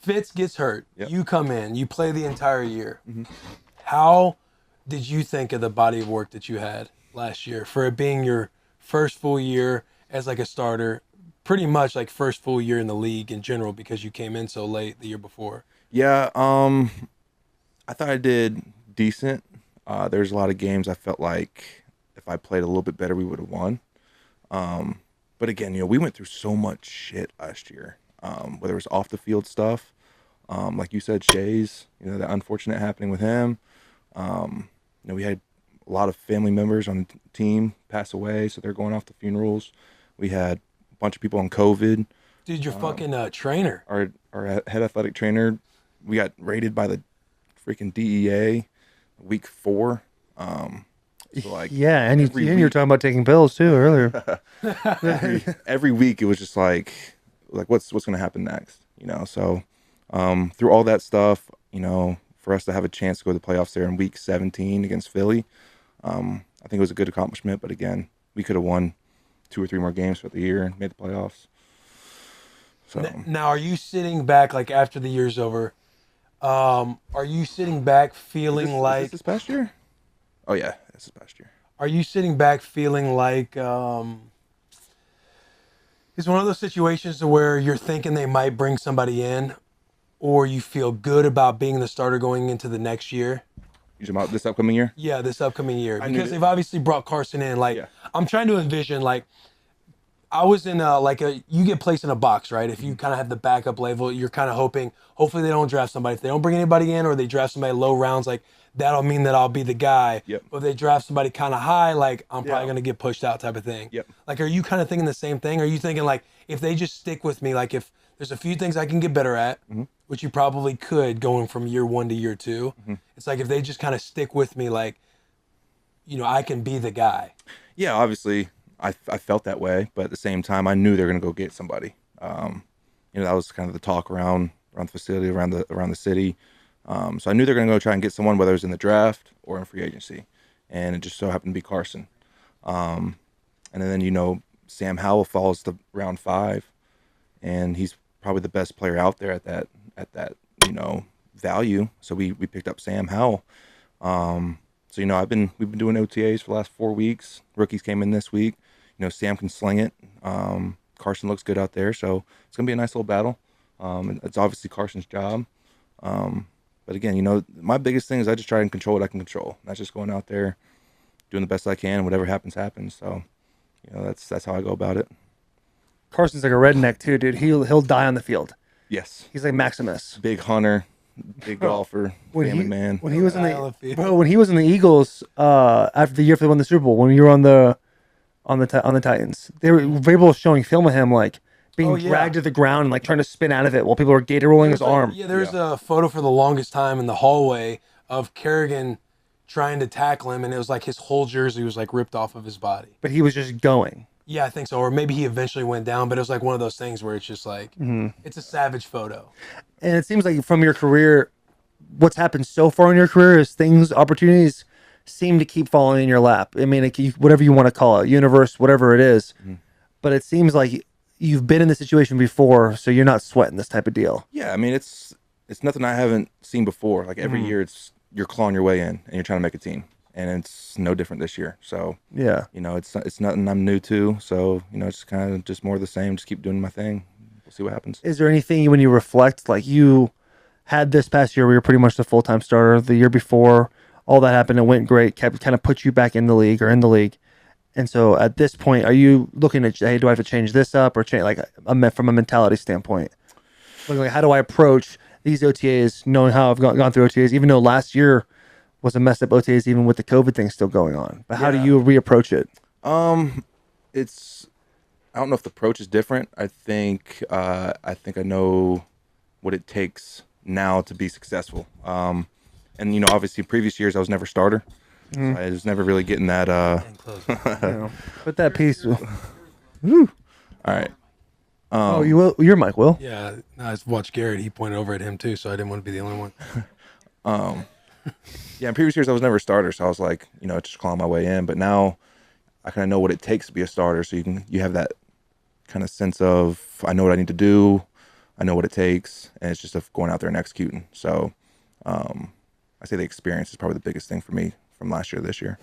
Fitz gets hurt. Yep. You come in. You play the entire year. Mm-hmm. How did you think of the body of work that you had last year for it being your first full year as like a starter? Pretty much like first full year in the league in general because you came in so late the year before. Yeah, I thought I did decent. There's a lot of games I felt like if I played a little bit better, we would have won. But again, we went through so much shit last year, whether it was off the field stuff, like you said, Shays, the unfortunate happening with him. We had a lot of family members on the team pass away, so they're going off to funerals. We had a bunch of people on COVID. Dude, your fucking trainer. Our head athletic trainer, we got raided by the freaking DEA week 4. So like yeah, and you were talking about taking pills too earlier. every week it was just like what's going to happen next, So through all that stuff, for us to have a chance to go to the playoffs there in week 17 against Philly, I think it was a good accomplishment. But again, we could have won 2 or 3 more games for the year and made the playoffs. So now, are you sitting back like after the year's over? Are you sitting back feeling like is this past year? Oh yeah, this is past year. Are you sitting back feeling like it's one of those situations where you're thinking they might bring somebody in, or you feel good about being the starter going into the next year? You talking about this upcoming year? Yeah, this upcoming year. Because they've obviously brought Carson in. Like, yeah. I'm trying to envision, like, I was in you get placed in a box, right? If you kind of have the backup level, you're kind of hopefully they don't draft somebody. If they don't bring anybody in or they draft somebody low rounds, like, that'll mean that I'll be the guy. Yep. But if they draft somebody kind of high, like, I'm probably going to get pushed out type of thing. Yep. Like, are you kind of thinking the same thing? Are you thinking, like, if they just stick with me, like, if there's a few things I can get better at, which you probably could going from year 1 to year 2, it's like if they just kind of stick with me, like, I can be the guy. Yeah, obviously, I felt that way. But at the same time, I knew they were going to go get somebody. That was kind of the talk around the facility, around the city. So I knew they were going to go try and get someone, whether it was in the draft or in free agency. And it just so happened to be Carson. And then, Sam Howell falls to round 5. And he's probably the best player out there at that value. So we picked up Sam Howell. So we've been doing OTAs for the last 4 weeks. Rookies came in this week. Sam can sling it. Carson looks good out there, so it's gonna be a nice little battle. It's obviously Carson's job. But again, my biggest thing is I just try and control what I can control. That's just going out there, doing the best I can. Whatever happens, happens. So, that's how I go about it. Carson's like a redneck too, dude. He'll die on the field. Yes. He's like Maximus. Big hunter, big golfer, family man. When he was in the Eagles, after the year they won the Super Bowl, when you were on the Titans, Vrabel was showing film of him like being dragged to the ground and like trying to spin out of it while people were gator rolling his arm. Yeah, there's a photo for the longest time in the hallway of Kerrigan trying to tackle him, and it was like his whole jersey was like ripped off of his body. But he was just going. Yeah, I think so. Or maybe he eventually went down, but it was like one of those things where it's just like, it's a savage photo. And it seems like from your career, what's happened so far in your career is opportunities seem to keep falling in your lap. I mean, whatever you want to call it, universe, whatever it is. But it seems like you've been in this situation before, so you're not sweating this type of deal. Yeah, I mean, it's nothing I haven't seen before. Like every year, you're clawing your way in, and you're trying to make a team. And it's no different this year. So yeah, it's nothing I'm new to. So it's kind of just more of the same. Just keep doing my thing. We'll see what happens. Is there anything when you reflect, like you had this past year where you're pretty much the full-time starter? The year before, all that happened, it went great. Kind of put you back in the league. And so at this point, are you looking at, hey, do I have to change this up or change from a mentality standpoint? Like, how do I approach these OTAs, knowing how I've gone through OTAs, even though last year was a messed up OTAs, even with the COVID thing still going on. But how do you reapproach it? I don't know if the approach is different. I think I know what it takes now to be successful. And obviously previous years I was never starter. So I was never really getting that put that piece. Woo. All right. You will. Your mic, Will. Yeah, I watched Garrett. He pointed over at him too, so I didn't want to be the only one. Yeah, in previous years I was never a starter, so I was like, just clawing my way in. But now I kind of know what it takes to be a starter. So you have that kind of sense of I know what I need to do. I know what it takes, and it's just going out there and executing. So I say the experience is probably the biggest thing for me from last year to this year.